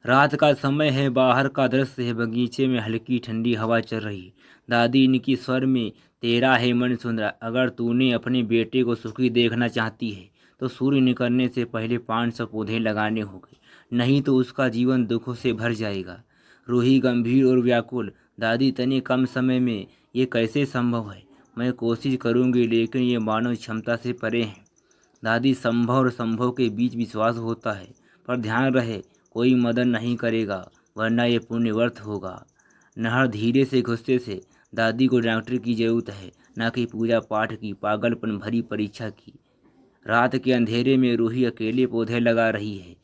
रात का समय है, बाहर का दृश्य है, बगीचे में हल्की ठंडी हवा चल रही। दादी इनकी स्वर में, तेरा है मन सुंदर, अगर तूने अपने बेटे को सुखी देखना चाहती है तो सूर्य निकलने से पहले 500 पौधे लगाने होंगे, नहीं तो उसका जीवन दुखों से भर जाएगा। रूही गंभीर और व्याकुल, दादी तने कम समय में ये कैसे संभव है? मैं कोशिश करूंगी लेकिन ये मानव क्षमता से परे है। दादी, संभव और संभव के बीच विश्वास होता है, पर ध्यान रहे कोई मदद नहीं करेगा, वरना ये पुण्य व्यर्थ होगा। नहर धीरे से गुस्से से, दादी को डॉक्टर की जरूरत है, न कि पूजा पाठ की पागलपन भरी परीक्षा की। रात के अंधेरे में रूही अकेले पौधे लगा रही है।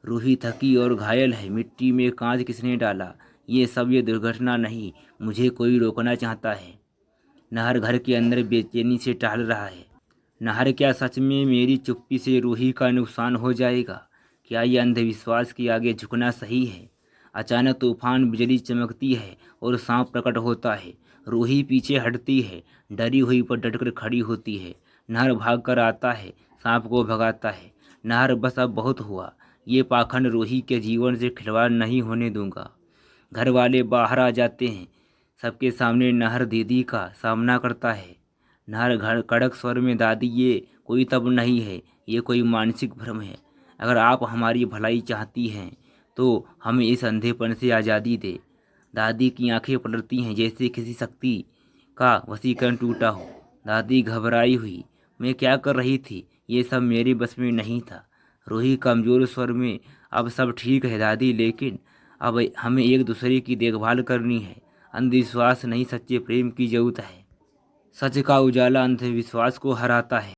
रूही थकी और घायल है। मिट्टी में कांच किसने डाला? ये दुर्घटना नहीं, मुझे कोई रोकना चाहता है। नहर घर के अंदर बेचैनी से टहल रहा है। नहर, क्या सच में मेरी चुप्पी से रूही का नुकसान हो जाएगा? क्या ये अंधविश्वास के आगे झुकना सही है? अचानक तूफान, बिजली चमकती है और सांप प्रकट होता है। रूही पीछे हटती है, डरी हुई पर डटकर खड़ी होती है। नहर भाग कर आता है, सांप को भगाता है। नहर, बस अब बहुत हुआ। ये पाखंड रूही के जीवन से खिलवाड़ नहीं होने दूंगा। घर वाले बाहर आ जाते हैं। सबके सामने नहर दीदी का सामना करता है। नहर घर कड़क स्वर में, दादी, ये कोई तब नहीं है, ये कोई मानसिक भ्रम है। अगर आप हमारी भलाई चाहती हैं तो हमें इस अंधेपन से आज़ादी दे। दादी की आंखें पलटती हैं जैसे किसी शक्ति का वशीकरण टूटा हो। दादी घबराई हुई, मैं क्या कर रही थी? ये सब मेरे बस में नहीं था। रूही कमजोर स्वर में, अब सब ठीक है दादी, लेकिन अब हमें एक दूसरे की देखभाल करनी है। अंधविश्वास नहीं, सच्चे प्रेम की जरूरत है। सच का उजाला अंधविश्वास को हराता है।